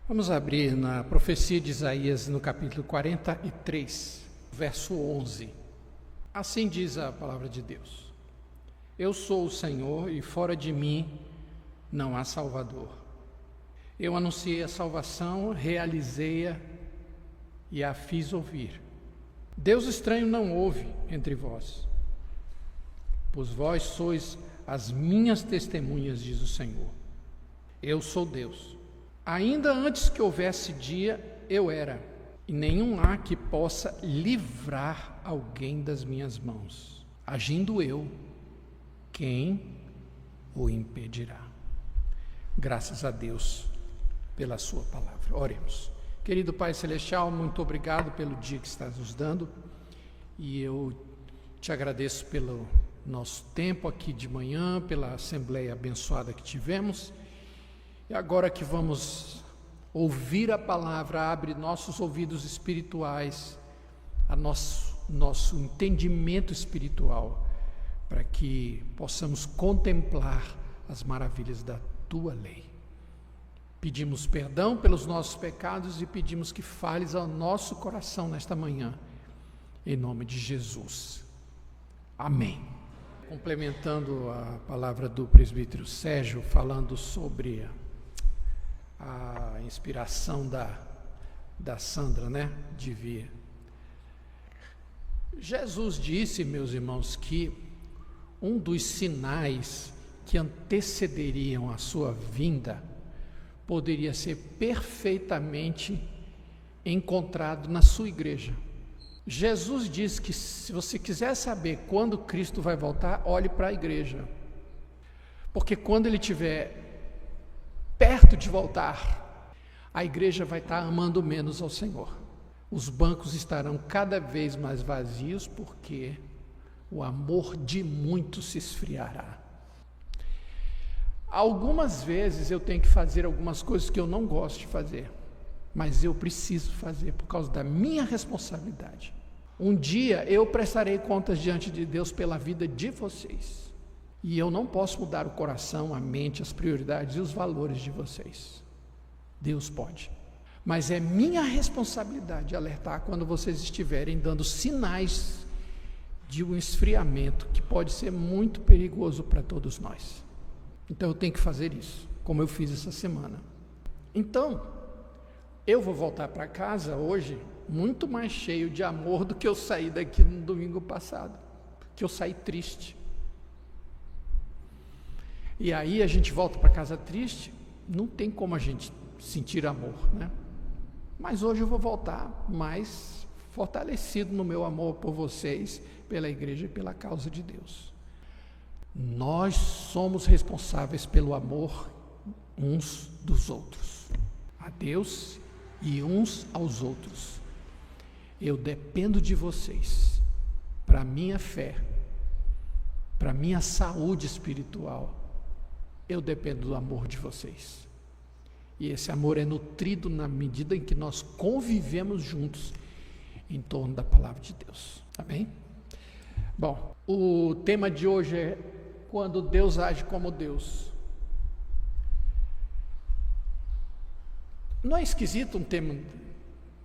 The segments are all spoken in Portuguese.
Vamos abrir na profecia de Isaías, no capítulo 43, verso 11. Assim diz a palavra de Deus: Eu sou o Senhor e fora de mim não há Salvador. Eu anunciei a salvação, realizei-a e a fiz ouvir. Deus estranho não houve entre vós, pois vós sois as minhas testemunhas, diz o Senhor. Eu sou Deus. Ainda antes que houvesse dia, eu era, e nenhum há que possa livrar alguém das minhas mãos. Agindo eu, quem o impedirá? Graças a Deus pela sua palavra. Oremos. Querido Pai Celestial, muito obrigado pelo dia que estás nos dando, e eu te agradeço pelo nosso tempo aqui de manhã, pela assembleia abençoada que tivemos. E agora que vamos ouvir a palavra, abre nossos ouvidos espirituais, a nosso entendimento espiritual, para que possamos contemplar as maravilhas da Tua lei. Pedimos perdão pelos nossos pecados e pedimos que fales ao nosso coração nesta manhã, em nome de Jesus. Amém. Complementando a palavra do presbítero Sérgio, falando sobre a inspiração da Sandra, de vir. Jesus disse, meus irmãos, que um dos sinais que antecederiam a sua vinda poderia ser perfeitamente encontrado na sua igreja. Jesus diz que se você quiser saber quando Cristo vai voltar, olhe para a igreja, porque quando Ele estiver perto de voltar, a igreja vai estar amando menos ao Senhor. Os bancos estarão cada vez mais vazios, porque o amor de muitos se esfriará. Algumas vezes eu tenho que fazer algumas coisas que eu não gosto de fazer, mas eu preciso fazer por causa da minha responsabilidade. Um dia eu prestarei contas diante de Deus pela vida de vocês. E eu não posso mudar o coração, a mente, as prioridades e os valores de vocês. Deus pode. Mas é minha responsabilidade alertar quando vocês estiverem dando sinais de um esfriamento que pode ser muito perigoso para todos nós. Então eu tenho que fazer isso, como eu fiz essa semana. Então, eu vou voltar para casa hoje muito mais cheio de amor do que eu saí daqui no domingo passado, que eu saí triste. E aí a gente volta para casa triste, não tem como a gente sentir amor, Mas hoje eu vou voltar mais fortalecido no meu amor por vocês, pela igreja e pela causa de Deus. Nós somos responsáveis pelo amor uns dos outros, a Deus e uns aos outros. Eu dependo de vocês, para a minha fé, para a minha saúde espiritual. Eu dependo do amor de vocês. E esse amor é nutrido na medida em que nós convivemos juntos em torno da palavra de Deus. Amém? Bom, o tema de hoje é quando Deus age como Deus. Não é esquisito um tema?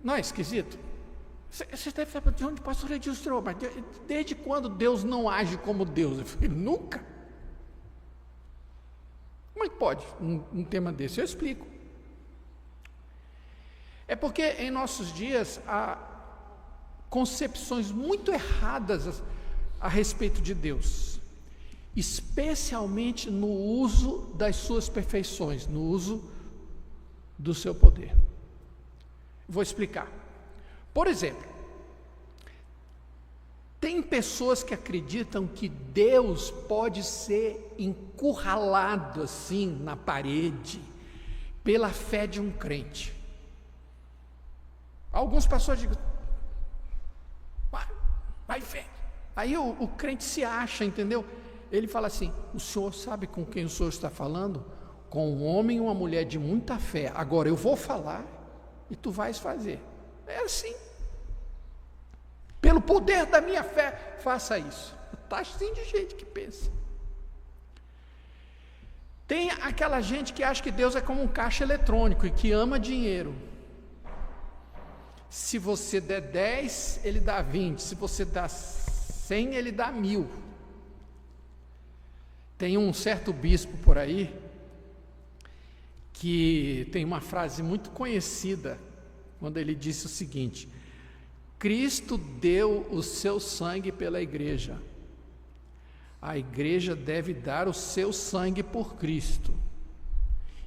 Não é esquisito? Você deve saber de onde o pastor Edilson tirou, mas desde quando Deus não age como Deus? Eu falei, nunca. Como é que pode um tema desse? Eu explico. É porque em nossos dias há concepções muito erradas a respeito de Deus, especialmente no uso das suas perfeições, no uso do seu poder. Vou explicar. Por exemplo, tem pessoas que acreditam que Deus pode ser encurralado assim na parede pela fé de um crente. Alguns pastores dizem, vai fé. Aí o crente se acha, entendeu? Ele fala assim, o senhor sabe com quem o senhor está falando? Com um homem e uma mulher de muita fé. Agora eu vou falar e tu vais fazer. É assim. Pelo poder da minha fé, faça isso. Está assim de gente que pensa. Tem aquela gente que acha que Deus é como um caixa eletrônico e que ama dinheiro. Se você der 10, ele dá 20. Se você dá 100, ele dá 1000. Tem um certo bispo por aí que tem uma frase muito conhecida, quando ele disse o seguinte: Cristo deu o seu sangue pela igreja. A igreja deve dar o seu sangue por Cristo.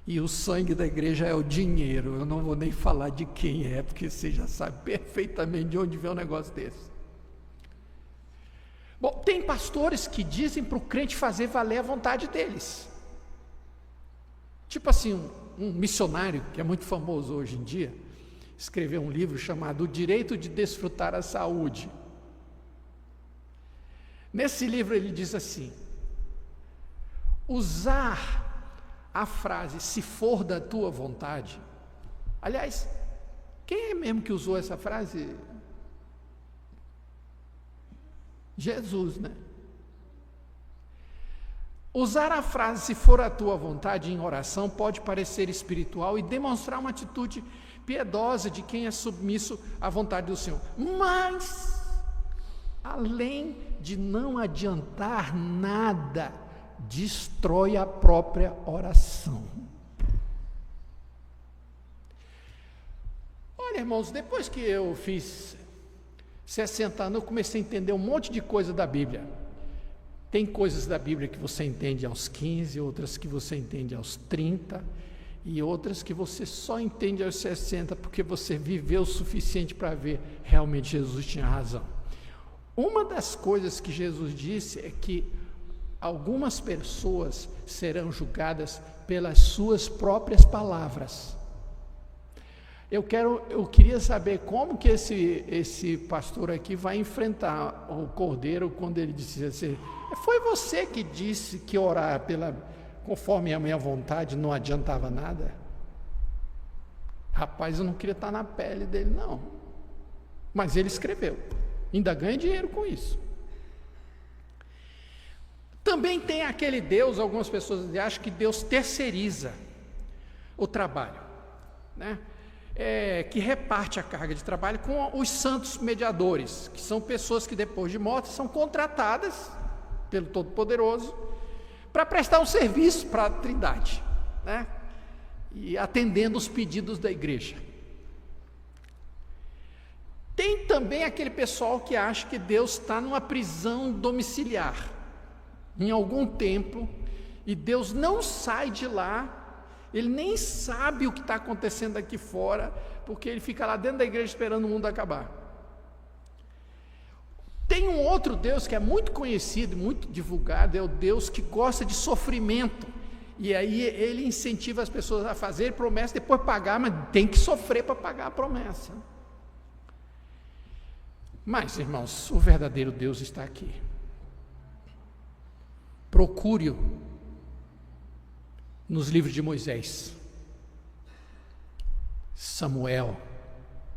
E o sangue da igreja é o dinheiro. Eu não vou nem falar de quem é, porque você já sabe perfeitamente de onde vem um negócio desse. Bom, tem pastores que dizem para o crente fazer valer a vontade deles. Tipo assim, um missionário, que é muito famoso hoje em dia, escreveu um livro chamado O Direito de Desfrutar a Saúde. Nesse livro ele diz assim: usar a frase "se for da tua vontade", aliás, quem é mesmo que usou essa frase? Jesus, né? Usar a frase "se for a tua vontade" em oração pode parecer espiritual e demonstrar uma atitude piedosa de quem é submisso à vontade do Senhor, mas além de não adiantar nada, destrói a própria oração. Olha, irmãos, depois que eu fiz 60 anos, eu comecei a entender um monte de coisa da Bíblia. Tem coisas da Bíblia que você entende aos 15, outras que você entende aos 30, e outras que você só entende aos 60, porque você viveu o suficiente para ver realmente Jesus tinha razão. Uma das coisas que Jesus disse é que algumas pessoas serão julgadas pelas suas próprias palavras. Eu queria saber como que esse pastor aqui vai enfrentar o Cordeiro quando ele disse assim: foi você que disse que orar conforme a minha vontade não adiantava nada? Rapaz, eu não queria estar na pele dele, não. Mas ele escreveu. Ainda ganha dinheiro com isso. Também tem aquele Deus, algumas pessoas acham que Deus terceiriza o trabalho, né? Que reparte a carga de trabalho com os santos mediadores, que são pessoas que depois de mortas são contratadas pelo Todo-Poderoso para prestar um serviço para a Trindade, né? E atendendo os pedidos da igreja. Tem também aquele pessoal que acha que Deus está numa prisão domiciliar, em algum templo, e Deus não sai de lá, ele nem sabe o que está acontecendo aqui fora, porque ele fica lá dentro da igreja esperando o mundo acabar. Tem um outro Deus que é muito conhecido, muito divulgado, é o Deus que gosta de sofrimento, e aí ele incentiva as pessoas a fazer promessa, depois pagar, mas tem que sofrer para pagar a promessa. Mas, irmãos, o verdadeiro Deus está aqui. Procure-o nos livros de Moisés, Samuel,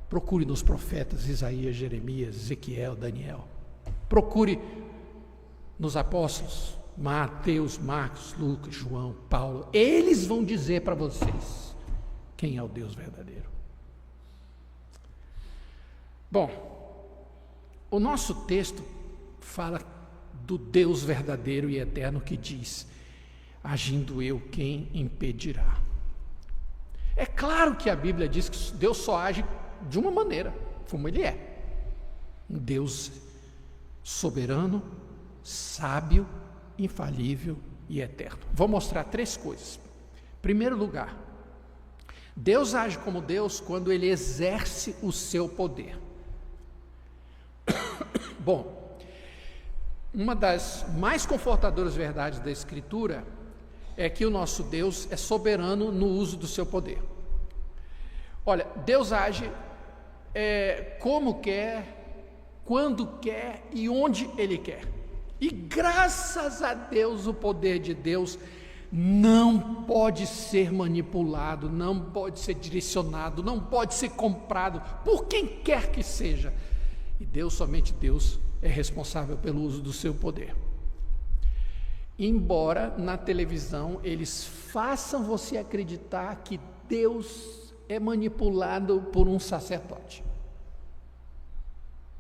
procure nos profetas Isaías, Jeremias, Ezequiel, Daniel, procure nos apóstolos Mateus, Marcos, Lucas, João, Paulo. Eles vão dizer para vocês quem é o Deus verdadeiro. Bom, o nosso texto fala do Deus verdadeiro e eterno que diz: agindo eu, quem impedirá? É claro que a Bíblia diz que Deus só age de uma maneira, como Ele é. Um Deus soberano, sábio, infalível e eterno. Vou mostrar 3 coisas. Em primeiro lugar, Deus age como Deus quando Ele exerce o seu poder. Bom, uma das mais confortadoras verdades da Escritura é que o nosso Deus é soberano no uso do seu poder. Olha, Deus age como quer, quando quer e onde Ele quer. E graças a Deus, o poder de Deus não pode ser manipulado, não pode ser direcionado, não pode ser comprado por quem quer que seja. E Deus, somente Deus, é responsável pelo uso do seu poder. embora na televisão eles façam você acreditar que Deus é manipulado por um sacerdote.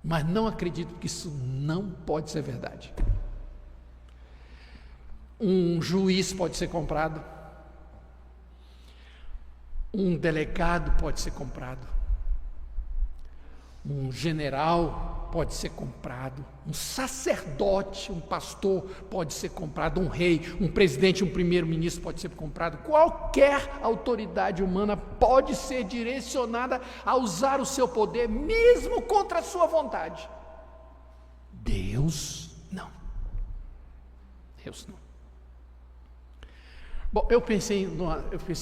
Mas não acredito que isso não pode ser verdade. Um juiz pode ser comprado, um delegado pode ser comprado, um general pode ser comprado, um sacerdote, um pastor pode ser comprado, um rei, um presidente, um primeiro-ministro pode ser comprado. Qualquer autoridade humana pode ser direcionada a usar o seu poder, mesmo contra a sua vontade. Deus não. Deus não. Bom, eu pensei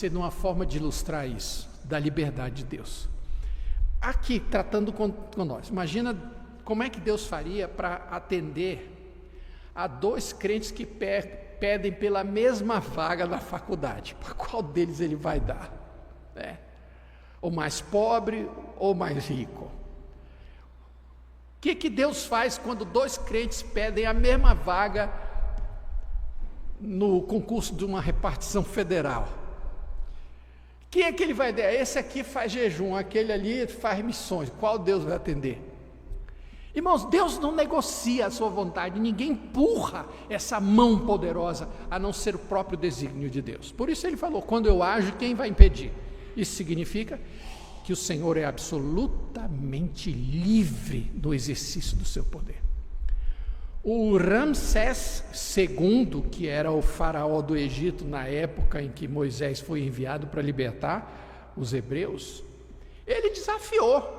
numa forma de ilustrar isso, da liberdade de Deus. Aqui, tratando com nós, imagina como é que Deus faria para atender a dois crentes que pedem pela mesma vaga na faculdade. Para qual deles ele vai dar? O mais pobre ou o mais rico? O que Deus faz quando dois crentes pedem a mesma vaga no concurso de uma repartição federal? Quem é que ele vai dar? Esse aqui faz jejum, aquele ali faz missões. Qual Deus vai atender? Irmãos, Deus não negocia a sua vontade, ninguém empurra essa mão poderosa, a não ser o próprio desígnio de Deus. Por isso ele falou, quando eu ajo, quem vai impedir? Isso significa que o Senhor é absolutamente livre no exercício do seu poder. O Ramsés II, que era o faraó do Egito na época em que Moisés foi enviado para libertar os hebreus, ele desafiou,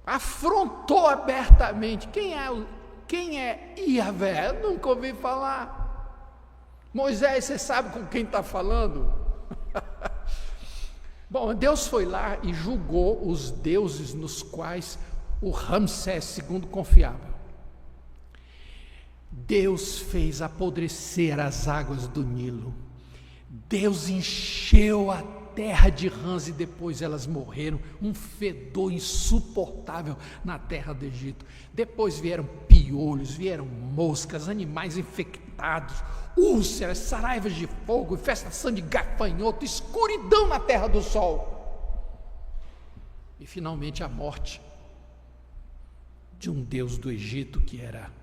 afrontou abertamente. Quem é Yahvé? Eu nunca ouvi falar. Moisés, você sabe com quem está falando? Bom, Deus foi lá e julgou os deuses nos quais o Ramsés II confiava. Deus fez apodrecer as águas do Nilo. Deus encheu a terra de rãs e depois elas morreram. Um fedor insuportável na terra do Egito. Depois vieram piolhos, vieram moscas, animais infectados, úlceras, saraivas de fogo, infestação de gafanhoto, escuridão na terra do sol. E finalmente a morte de um deus do Egito que era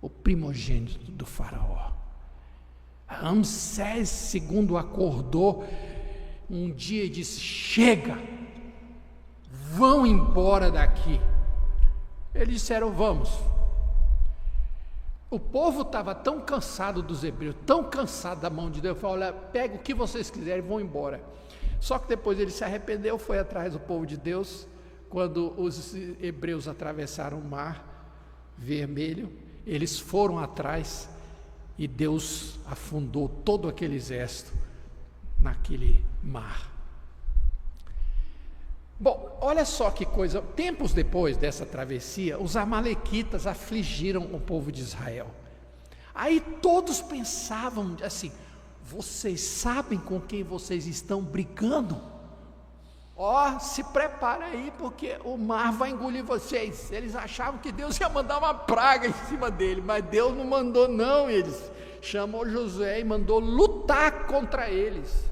o primogênito do faraó. Ramsés II acordou um dia e disse: chega, vão embora daqui. Eles disseram: vamos. O povo estava tão cansado dos hebreus, tão cansado da mão de Deus, falou: olha, pega o que vocês quiserem e vão embora. Só que depois ele se arrependeu, foi atrás do povo de Deus. Quando os hebreus atravessaram o mar Vermelho, eles foram atrás e Deus afundou todo aquele exército naquele mar. Bom, olha só que coisa, tempos depois dessa travessia, os amalequitas afligiram o povo de Israel. Aí todos pensavam assim: vocês sabem com quem vocês estão brigando? Se prepara aí, porque o mar vai engolir vocês. Eles achavam que Deus ia mandar uma praga em cima dele, mas Deus não mandou não. Eles chamou Josué e mandou lutar contra eles.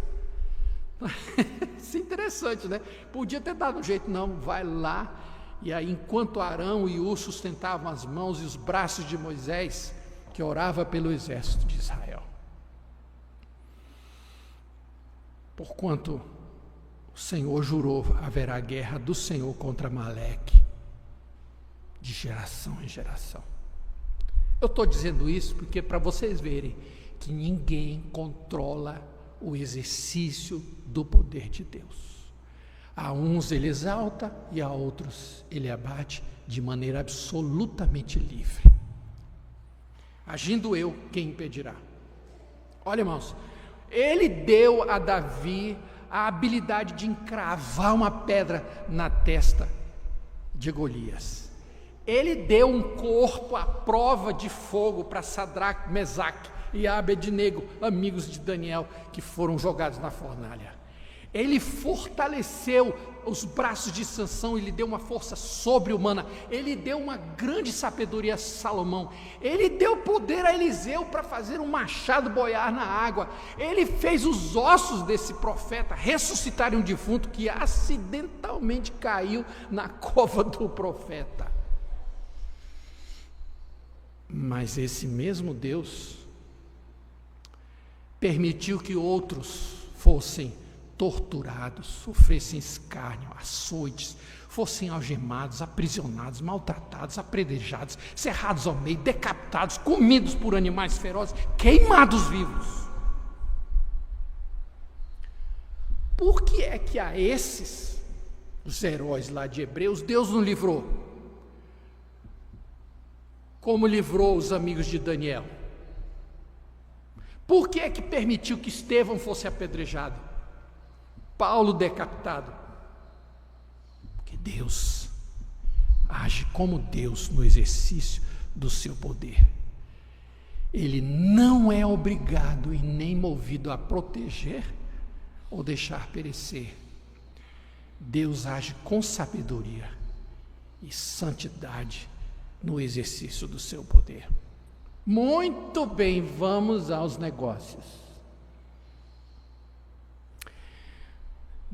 Isso é interessante, né? Podia ter dado um jeito, não, vai lá. E aí, enquanto Arão e Hur sustentavam as mãos e os braços de Moisés, que orava pelo exército de Israel. Porquanto o Senhor jurou, haverá guerra do Senhor contra Amaleque, de geração em geração. Eu estou dizendo isso porque para vocês verem que ninguém controla o exercício do poder de Deus. A uns ele exalta e a outros ele abate de maneira absolutamente livre. Agindo eu, quem impedirá? Olha, irmãos, ele deu a Davi a habilidade de encravar uma pedra na testa de Golias. Ele deu um corpo à prova de fogo para Sadraque, Mesaque e Abednego, amigos de Daniel, que foram jogados na fornalha. Ele fortaleceu os braços de Sansão, ele deu uma força sobre-humana, ele deu uma grande sabedoria a Salomão, ele deu poder a Eliseu para fazer um machado boiar na água, ele fez os ossos desse profeta ressuscitarem um defunto que acidentalmente caiu na cova do profeta. Mas esse mesmo Deus permitiu que outros fossem torturados, sofressem escárnio, açoites, fossem algemados, aprisionados, maltratados, apedrejados, cerrados ao meio, decapitados, comidos por animais ferozes, queimados vivos. Por que é que a esses, os heróis lá de Hebreus, Deus não livrou? Como livrou os amigos de Daniel? Por que é que permitiu que Estevão fosse apedrejado? Paulo decapitado? Porque Deus age como Deus no exercício do seu poder. Ele não é obrigado e nem movido a proteger ou deixar perecer. Deus age com sabedoria e santidade no exercício do seu poder. Muito bem, vamos aos negócios.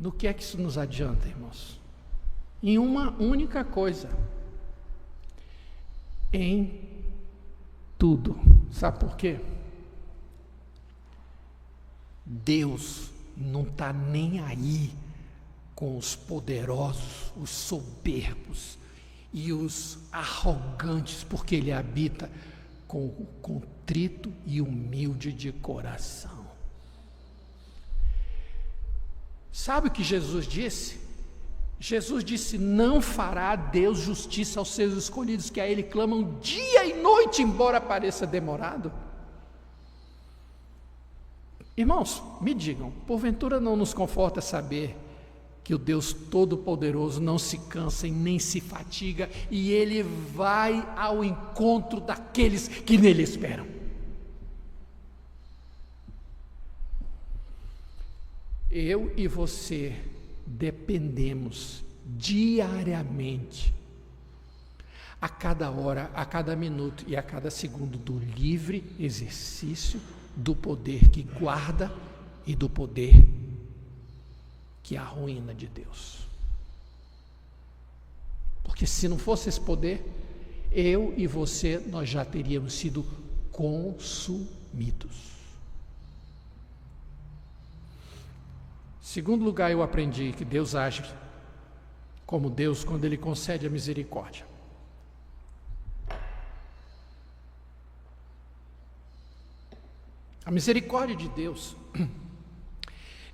No que é que isso nos adianta, irmãos? Em uma única coisa: em tudo. Sabe por quê? Deus não está nem aí com os poderosos, os soberbos e os arrogantes, porque Ele habita com o contrito e humilde de coração. Sabe o que Jesus disse? Jesus disse: não fará Deus justiça aos seus escolhidos, que a Ele clamam dia e noite, embora pareça demorado. Irmãos, me digam, porventura não nos conforta saber que o Deus Todo-Poderoso não se cansa e nem se fatiga, e Ele vai ao encontro daqueles que nele esperam. Eu e você dependemos diariamente, a cada hora, a cada minuto e a cada segundo, do livre exercício do poder que guarda e do poder que arruína de Deus. Porque se não fosse esse poder, eu e você, nós já teríamos sido consumidos. Segundo lugar, eu aprendi que Deus age como Deus quando Ele concede a misericórdia. A misericórdia de Deus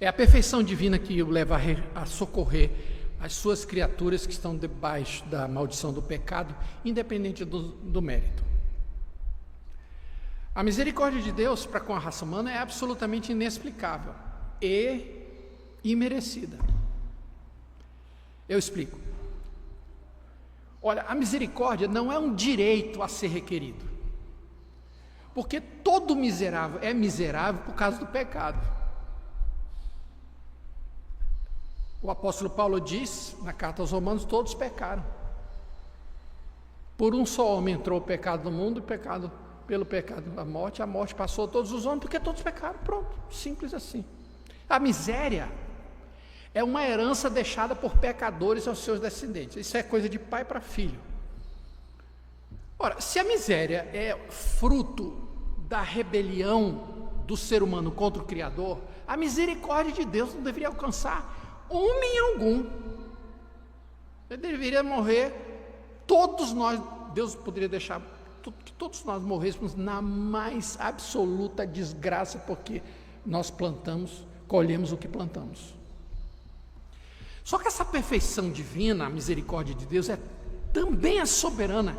é a perfeição divina que o leva a socorrer as suas criaturas que estão debaixo da maldição do pecado, independente do mérito. A misericórdia de Deus para com a raça humana é absolutamente inexplicável e imerecida. Eu explico. Olha, a misericórdia não é um direito a ser requerido, porque todo miserável é miserável por causa do pecado. O apóstolo Paulo diz na carta aos Romanos: todos pecaram. Por um só homem entrou o pecado no mundo, pelo pecado a morte passou a todos os homens, porque todos pecaram. Pronto, simples assim. A miséria é uma herança deixada por pecadores aos seus descendentes. Isso é coisa de pai para filho. Ora, se a miséria é fruto da rebelião do ser humano contra o Criador, a misericórdia de Deus não deveria alcançar homem algum. Ele deveria morrer, todos nós, Deus poderia deixar que todos nós morrêssemos na mais absoluta desgraça, porque nós colhemos o que plantamos. Só que essa perfeição divina, a misericórdia de Deus, também é soberana.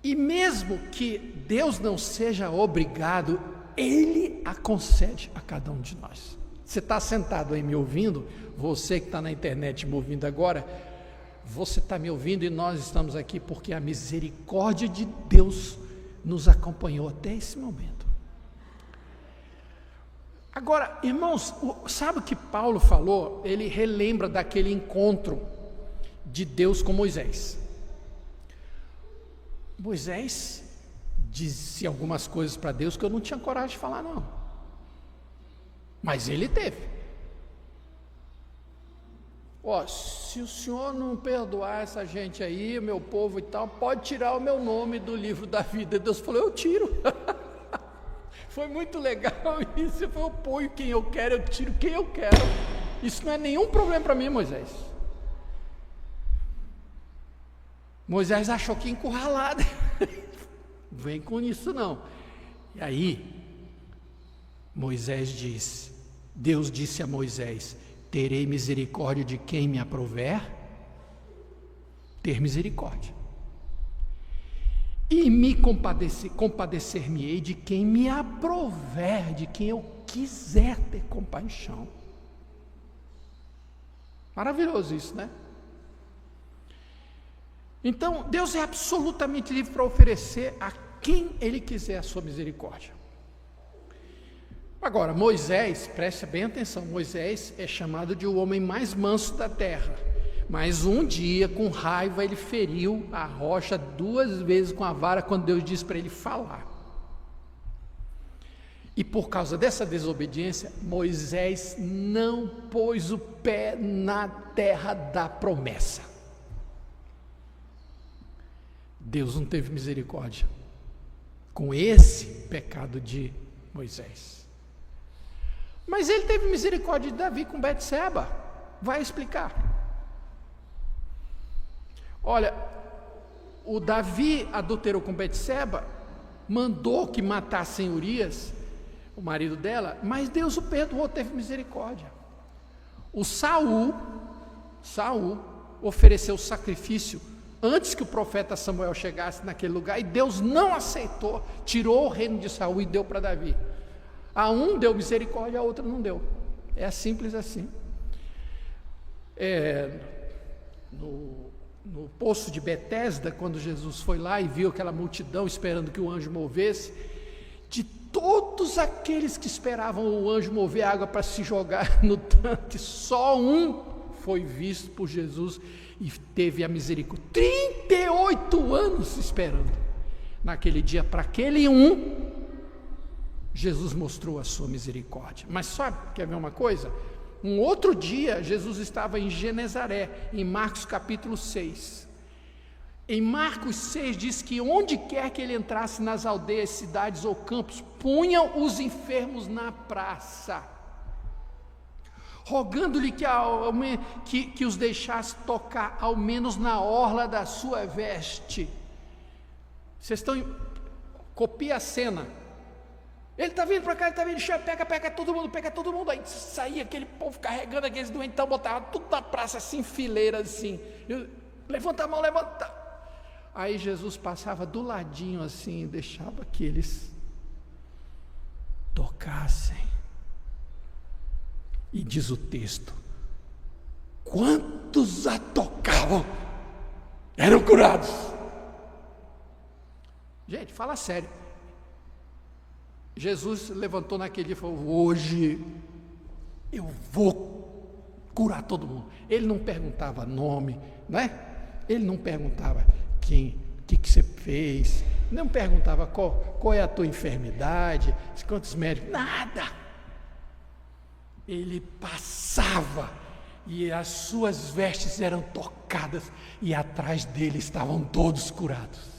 E mesmo que Deus não seja obrigado, Ele a concede a cada um de nós. Você está sentado aí me ouvindo, você que está na internet me ouvindo agora, você está me ouvindo e nós estamos aqui porque a misericórdia de Deus nos acompanhou até esse momento. Agora, irmãos, sabe o que Paulo falou? Ele relembra daquele encontro de Deus com Moisés. Moisés disse algumas coisas para Deus que eu não tinha coragem de falar, não. Mas ele teve. Se o senhor não perdoar essa gente aí, o meu povo e tal, pode tirar o meu nome do livro da vida. Deus falou, eu tiro. Foi muito legal isso. Eu ponho quem eu quero, eu tiro quem eu quero. Isso não é nenhum problema para mim, Moisés. Moisés achou que encurralado. Não vem com isso não. E aí, Deus disse a Moisés, terei misericórdia de quem me aprouver, ter misericórdia. E me compadecer-me-ei de quem me aprouver, de quem eu quiser ter compaixão. Maravilhoso isso, né? Então, Deus é absolutamente livre para oferecer a quem Ele quiser a sua misericórdia. Agora, Moisés, preste bem atenção, Moisés é chamado de o homem mais manso da terra. Mas um dia, com raiva, ele feriu a rocha 2 vezes com a vara, quando Deus disse para ele falar. E por causa dessa desobediência, Moisés não pôs o pé na terra da promessa. Deus não teve misericórdia com esse pecado de Moisés. Mas ele teve misericórdia de Davi com Betseba. Vai explicar. Olha, o Davi adulterou com Betseba, mandou que matassem Urias, o marido dela, mas Deus o perdoou, teve misericórdia. O Saul ofereceu sacrifício antes que o profeta Samuel chegasse naquele lugar, e Deus não aceitou, tirou o reino de Saul e deu para Davi. A um deu misericórdia, a outro não deu. É simples assim. No poço de Betesda, quando Jesus foi lá e viu aquela multidão esperando que o anjo movesse, de todos aqueles que esperavam o anjo mover a água para se jogar no tanque, só um foi visto por Jesus e teve a misericórdia. 38 anos esperando. Naquele dia, para aquele um, Jesus mostrou a sua misericórdia. Mas sabe, quer ver uma coisa? Um outro dia, Jesus estava em Genezaré, em Marcos capítulo 6. Em Marcos 6 diz que onde quer que ele entrasse, nas aldeias, cidades ou campos, punham os enfermos na praça, rogando-lhe que os deixasse tocar, ao menos na orla da sua veste. Vocês estão... Copia a cena. Ele está vindo para cá, ele está vindo, pega todo mundo, aí saía aquele povo carregando aqueles doentão, botava tudo na praça assim, fileira assim, levanta a mão, levanta. Aí Jesus passava do ladinho assim, e deixava que eles tocassem. E diz o texto, quantos a tocavam eram curados. Gente, fala sério. Jesus levantou naquele dia e falou, hoje eu vou curar todo mundo. Ele não perguntava nome, né? Ele não perguntava o que você fez, não perguntava qual é a tua enfermidade, quantos médicos, nada. Ele passava e as suas vestes eram tocadas e atrás dele estavam todos curados.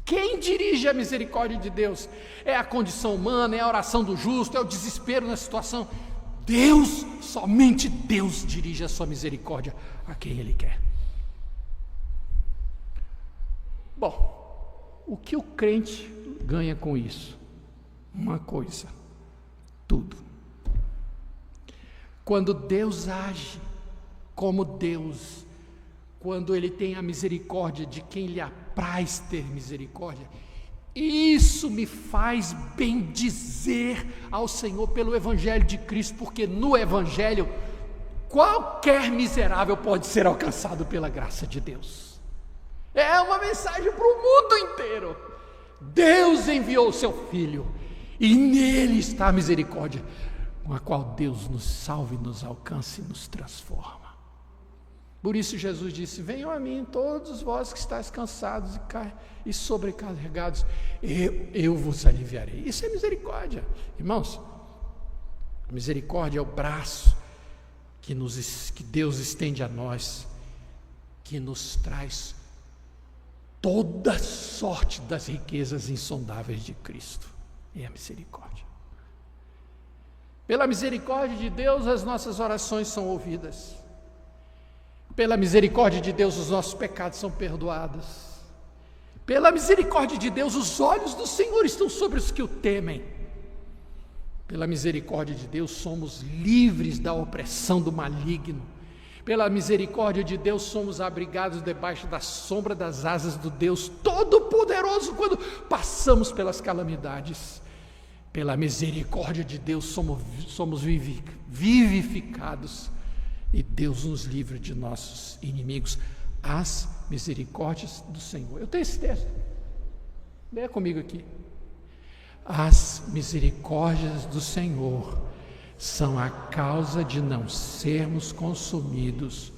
Quem dirige a misericórdia de Deus? É a condição humana, é a oração do justo, é o desespero na situação. Deus, somente Deus dirige a sua misericórdia a quem Ele quer. Bom, o que o crente ganha com isso? Uma coisa, tudo. Quando Deus age como Deus, quando Ele tem a misericórdia de quem lhe apraz ter misericórdia, isso me faz bendizer ao Senhor pelo Evangelho de Cristo, porque no Evangelho qualquer miserável pode ser alcançado pela graça de Deus. É uma mensagem para o mundo inteiro. Deus enviou o seu Filho, E nele está a misericórdia, com a qual Deus nos salva e nos alcança e nos transforma. Por isso Jesus disse: venham a mim todos vós que estáis cansados e sobrecarregados, eu vos aliviarei. Isso é misericórdia. Irmãos, misericórdia é o braço que Deus estende a nós, que nos traz toda sorte das riquezas insondáveis de Cristo. É a misericórdia. Pela misericórdia de Deus, as nossas orações são ouvidas. Pela misericórdia de Deus, os nossos pecados são perdoados. Pela misericórdia de Deus, os olhos do Senhor estão sobre os que o temem. Pela misericórdia de Deus, somos livres da opressão do maligno. Pela misericórdia de Deus, somos abrigados debaixo da sombra das asas do Deus Todo-Poderoso quando passamos pelas calamidades. Pela misericórdia de Deus, somos vivificados e Deus nos livra de nossos inimigos. As misericórdias do Senhor. Eu tenho esse texto. Leia comigo aqui. As misericórdias do Senhor são a causa de não sermos consumidos,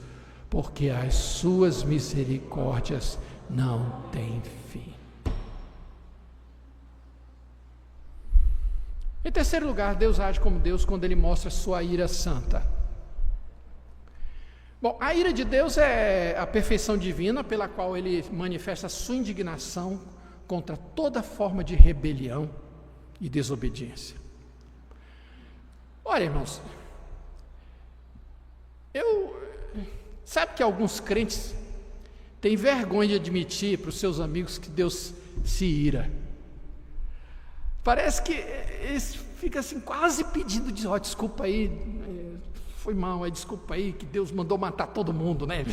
porque as suas misericórdias não têm fim. Em terceiro lugar, Deus age como Deus quando Ele mostra sua ira santa. Bom, a ira de Deus é a perfeição divina pela qual Ele manifesta a sua indignação contra toda forma de rebelião e desobediência. Olha, irmãos, sabe que alguns crentes têm vergonha de admitir para os seus amigos que Deus se ira. Parece que eles ficam assim, quase pedindo de desculpa aí, foi mal, desculpa aí, que Deus mandou matar todo mundo, né?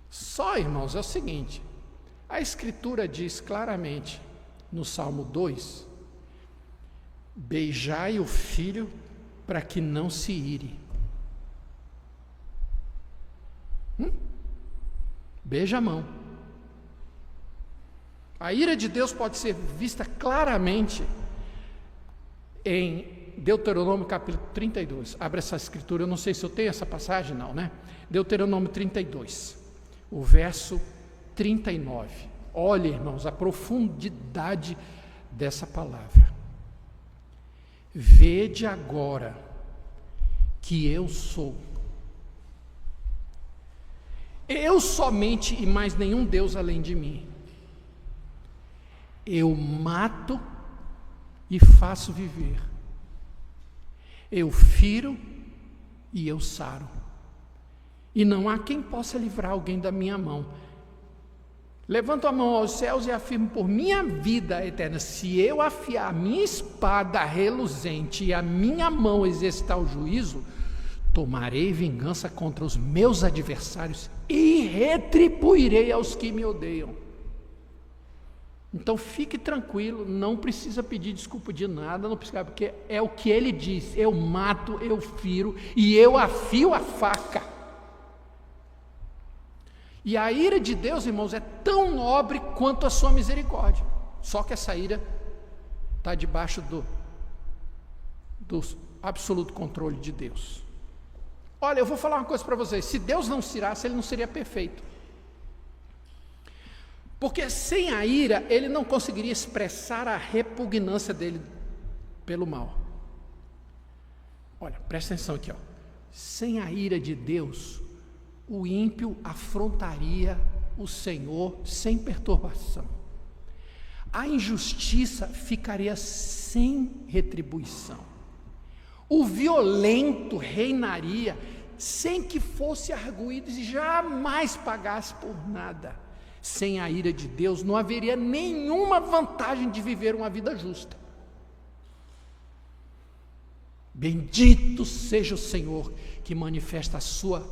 Só, irmãos, é o seguinte, a Escritura diz claramente, no Salmo 2, beijai o filho para que não se ire. Beija a mão. A ira de Deus pode ser vista claramente em Deuteronômio capítulo 32. Abre essa escritura, eu não sei se eu tenho essa passagem, não, né? Deuteronômio 32, o verso 39. Olha, irmãos, a profundidade dessa palavra. Vede agora que eu sou. Eu somente e mais nenhum Deus além de mim. Eu mato e faço viver. Eu firo e eu saro. E não há quem possa livrar alguém da minha mão. Levanto a mão aos céus e afirmo por minha vida eterna, se eu afiar a minha espada reluzente e a minha mão exercitar o juízo, tomarei vingança contra os meus adversários e retribuirei aos que me odeiam. Então fique tranquilo, não precisa pedir desculpa de nada, não precisa, porque é o que ele diz: eu mato, eu firo e eu afio a faca. E a ira de Deus, irmãos, é tão nobre quanto a sua misericórdia. Só que essa ira está debaixo do absoluto controle de Deus. Olha, eu vou falar uma coisa para vocês: se Deus não se irasse, Ele não seria perfeito. Porque sem a ira, Ele não conseguiria expressar a repugnância dele pelo mal. Olha, presta atenção aqui, ó. Sem a ira de Deus, o ímpio afrontaria o Senhor sem perturbação. A injustiça ficaria sem retribuição. O violento reinaria sem que fosse arguído e jamais pagasse por nada. Sem a ira de Deus, não haveria nenhuma vantagem de viver uma vida justa. Bendito seja o Senhor que manifesta a sua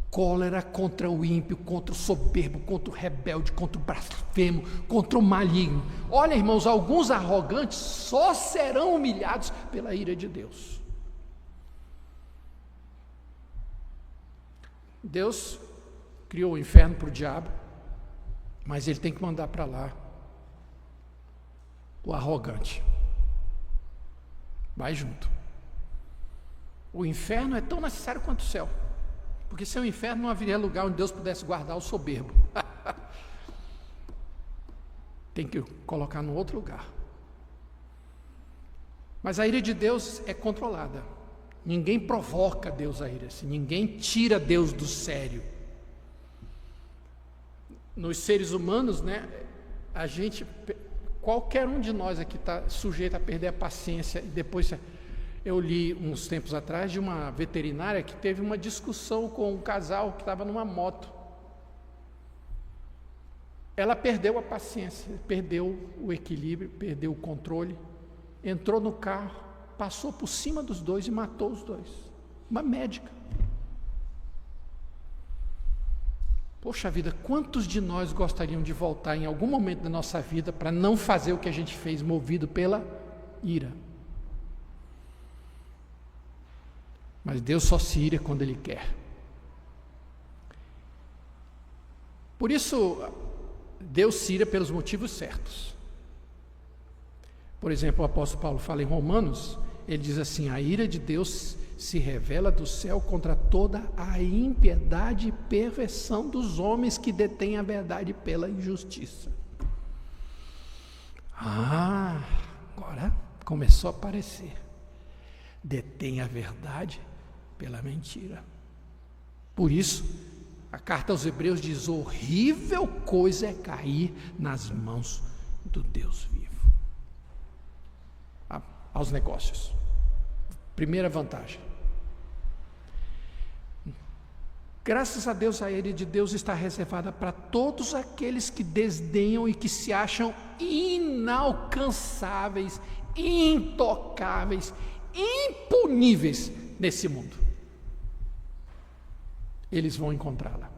cólera contra o ímpio, contra o soberbo, contra o rebelde, contra o blasfemo, contra o maligno. Olha, irmãos, alguns arrogantes só serão humilhados pela ira de Deus. Deus criou o inferno para o diabo, mas ele tem que mandar para lá o arrogante. Vai junto. O inferno é tão necessário quanto o céu. Porque sem o inferno não haveria lugar onde Deus pudesse guardar o soberbo. Tem que colocar no outro lugar. Mas a ira de Deus é controlada. Ninguém provoca Deus a ira, assim, ninguém tira Deus do sério. Nos seres humanos, né, qualquer um de nós aqui está sujeito a perder a paciência. E depois, eu li uns tempos atrás de uma veterinária que teve uma discussão com um casal que estava numa moto. Ela perdeu a paciência, perdeu o equilíbrio, perdeu o controle, entrou no carro, passou por cima dos dois e matou os dois. Uma médica. Poxa vida, quantos de nós gostariam de voltar em algum momento da nossa vida para não fazer o que a gente fez, movido pela ira? Mas Deus só se ira quando Ele quer. Por isso, Deus se ira pelos motivos certos. Por exemplo, o apóstolo Paulo fala em Romanos, ele diz assim: a ira de Deus se revela do céu contra toda a impiedade e perversão dos homens que detêm a verdade pela injustiça. Agora começou a aparecer. Detém a verdade pela mentira. Por isso, a carta aos Hebreus diz: horrível coisa é cair nas mãos do Deus vivo. Aos negócios. Primeira vantagem. Graças a Deus, a ira de Deus está reservada para todos aqueles que desdenham e que se acham inalcançáveis, intocáveis, impuníveis nesse mundo. Eles vão encontrá-la.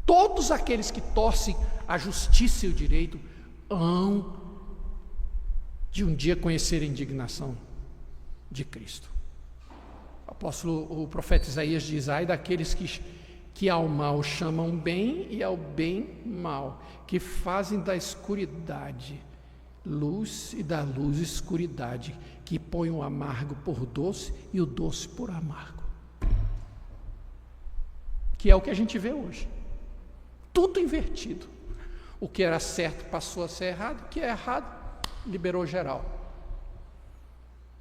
Todos aqueles que torcem a justiça e o direito hão de um dia conhecer a indignação de Cristo. O profeta Isaías diz: ai daqueles que ao mal chamam bem e ao bem mal, que fazem da escuridade luz e da luz escuridade, que põem o amargo por doce e o doce por amargo. Que é o que a gente vê hoje. Tudo invertido. O que era certo passou a ser errado, o que é errado liberou geral.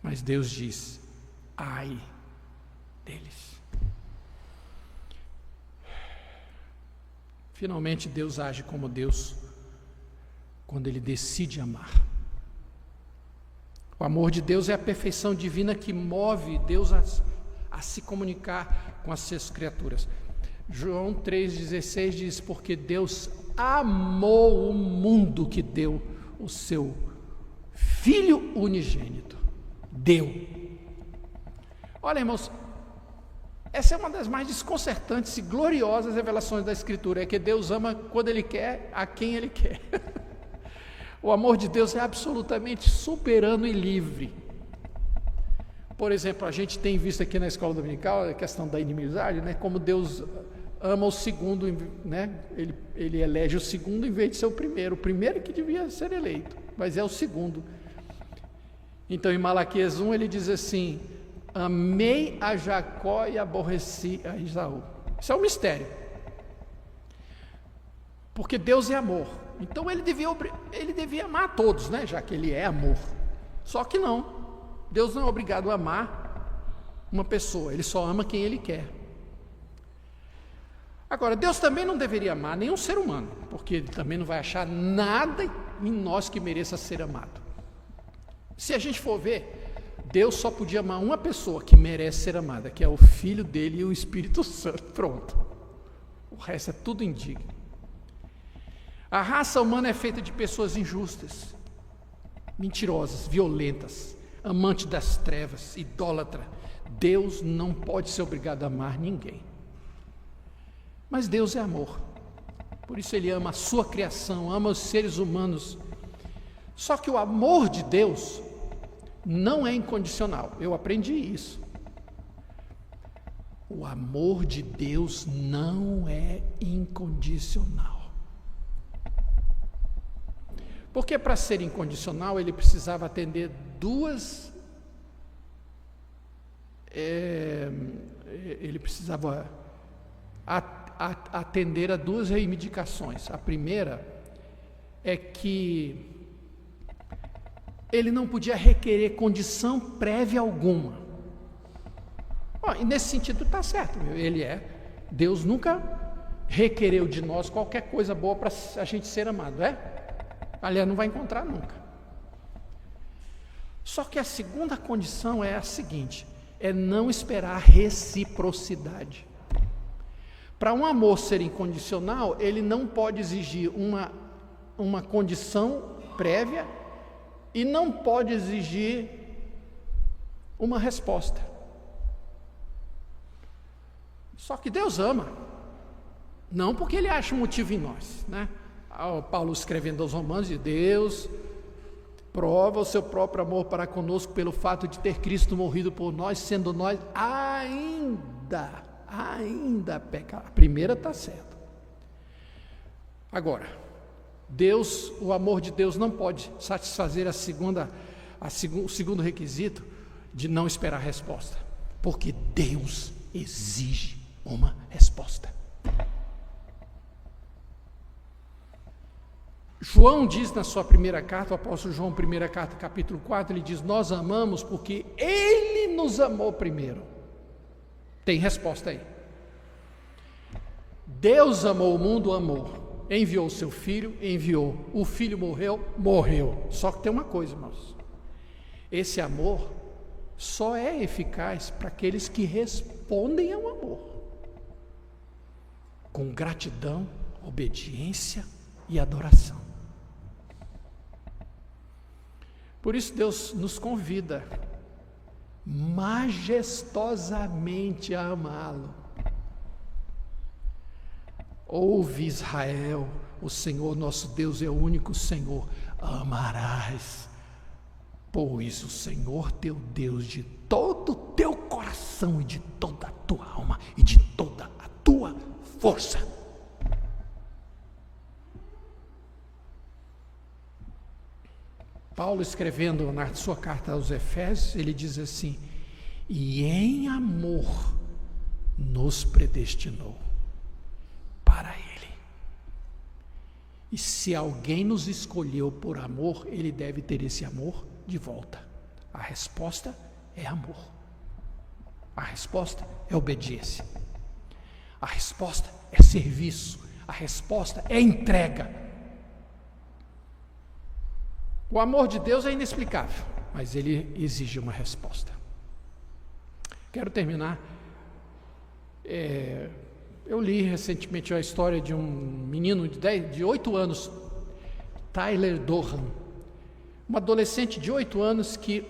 Mas Deus diz: ai deles. Finalmente Deus age como Deus quando Ele decide amar. O amor de Deus é a perfeição divina que move Deus a se comunicar com as suas criaturas. João 3,16 diz: porque Deus amou o mundo que deu o seu Filho unigênito. Deu. Olha, irmãos, essa é uma das mais desconcertantes e gloriosas revelações da Escritura, é que Deus ama quando Ele quer, a quem Ele quer. O amor de Deus é absolutamente soberano e livre. Por exemplo, a gente tem visto aqui na escola dominical a questão da inimizade, né? Como Deus ama o segundo, né? Ele elege o segundo em vez de ser o primeiro que devia ser eleito, mas é o segundo. Então em Malaquias 1 ele diz assim: amei a Jacó e aborreci a Esaú. Isso é um mistério, porque Deus é amor, então ele devia amar a todos, né? Já que Ele é amor. Só que não, Deus não é obrigado a amar uma pessoa, Ele só ama quem Ele quer. Agora, Deus também não deveria amar nenhum ser humano, porque Ele também não vai achar nada em nós que mereça ser amado. Se a gente for ver, Deus só podia amar uma pessoa que merece ser amada, que é o Filho dele e o Espírito Santo. Pronto. O resto é tudo indigno. A raça humana é feita de pessoas injustas, mentirosas, violentas, amantes das trevas, idólatra. Deus não pode ser obrigado a amar ninguém. Mas Deus é amor. Por isso Ele ama a sua criação, ama os seres humanos. Só que o amor de Deus não é incondicional. Eu aprendi isso. O amor de Deus não é incondicional. Porque para ser incondicional, ele precisava atender atender a duas reivindicações. A primeira é que ele não podia requerer condição prévia alguma. E nesse sentido está certo, Deus nunca requereu de nós qualquer coisa boa para a gente ser amado, aliás, não vai encontrar nunca. Só que a segunda condição é a seguinte, é não esperar reciprocidade. Para um amor ser incondicional, ele não pode exigir uma condição prévia e não pode exigir uma resposta. Só que Deus ama, não porque Ele acha um motivo em nós, Paulo escrevendo aos Romanos, de Deus prova o seu próprio amor para conosco pelo fato de ter Cristo morrido por nós, sendo nós ainda pecadores. A primeira está certa. Agora, o amor de Deus não pode satisfazer o segundo requisito de não esperar resposta, porque Deus exige uma resposta. João diz na sua primeira carta, o apóstolo João, primeira carta, capítulo 4, ele diz: nós amamos porque Ele nos amou primeiro. Tem resposta aí. Deus amou o mundo, amou. Enviou o seu filho, enviou. O filho morreu. Só que tem uma coisa, irmãos. Esse amor só é eficaz para aqueles que respondem ao amor. Com gratidão, obediência e adoração. Por isso Deus nos convida majestosamente a amá-lo. Ouve, Israel, o Senhor nosso Deus é o único Senhor. Amarás, pois, o Senhor teu Deus de todo o teu coração e de toda a tua alma e de toda a tua força. Paulo, escrevendo na sua carta aos Efésios, ele diz assim: e em amor nos predestinou para Ele. E se alguém nos escolheu por amor, ele deve ter esse amor de volta. A resposta é amor. A resposta é obediência. A resposta é serviço. A resposta é entrega. O amor de Deus é inexplicável, mas Ele exige uma resposta. Quero terminar. Eu li recentemente a história de um menino de 8 anos, Tyler Durham, um adolescente de 8 anos que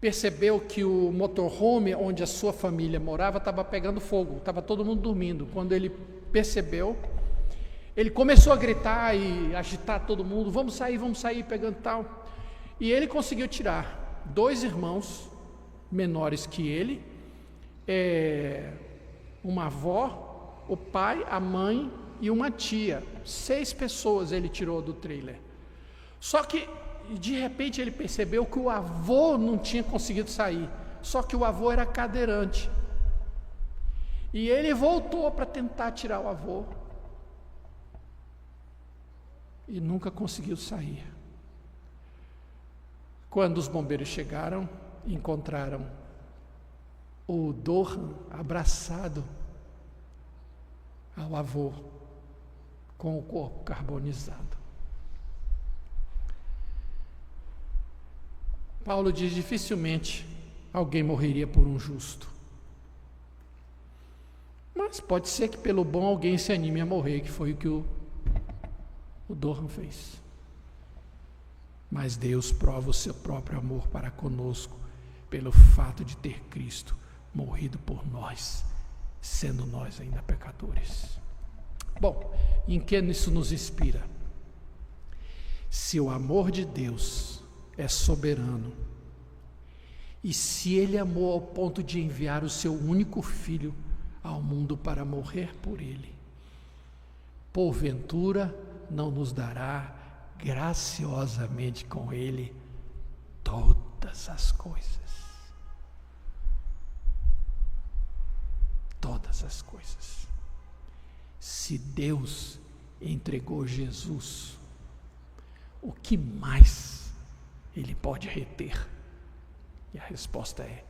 percebeu que o motorhome onde a sua família morava estava pegando fogo, estava todo mundo dormindo. Quando ele percebeu, ele começou a gritar e agitar todo mundo: vamos sair, pegando tal. E ele conseguiu tirar 2 irmãos menores que ele, uma avó, o pai, a mãe e uma tia. 6 pessoas ele tirou do trailer. Só que, de repente, ele percebeu que o avô não tinha conseguido sair. Só que o avô era cadeirante. E ele voltou para tentar tirar o avô. E nunca conseguiu sair. Quando os bombeiros chegaram, encontraram o Durham abraçado ao avô, com o corpo carbonizado. Paulo diz: dificilmente alguém morreria por um justo. Mas pode ser que pelo bom alguém se anime a morrer, que foi o que o Durham fez. Mas Deus prova o seu próprio amor para conosco pelo fato de ter Cristo morrido por nós, sendo nós ainda pecadores. Bom, em que isso nos inspira? Se o amor de Deus é soberano, e se Ele amou ao ponto de enviar o seu único Filho ao mundo para morrer por Ele, porventura não nos dará graciosamente com Ele todas as coisas. Todas as coisas. Se Deus entregou Jesus, o que mais Ele pode reter? E a resposta é: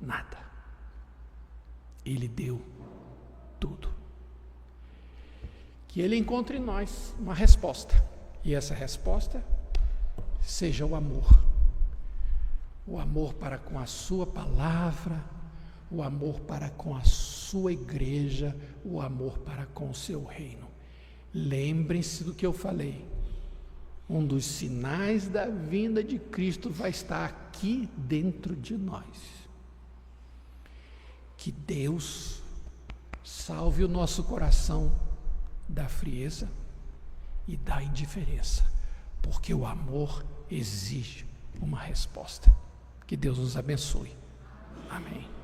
nada. Ele deu tudo. Que Ele encontre em nós uma resposta. E essa resposta seja o amor. O amor para com a sua palavra, o amor para com a sua igreja, o amor para com o seu reino. Lembrem-se do que eu falei. Um dos sinais da vinda de Cristo vai estar aqui dentro de nós. Que Deus salve o nosso coração da frieza e da indiferença, porque o amor exige uma resposta. Que Deus nos abençoe. Amém.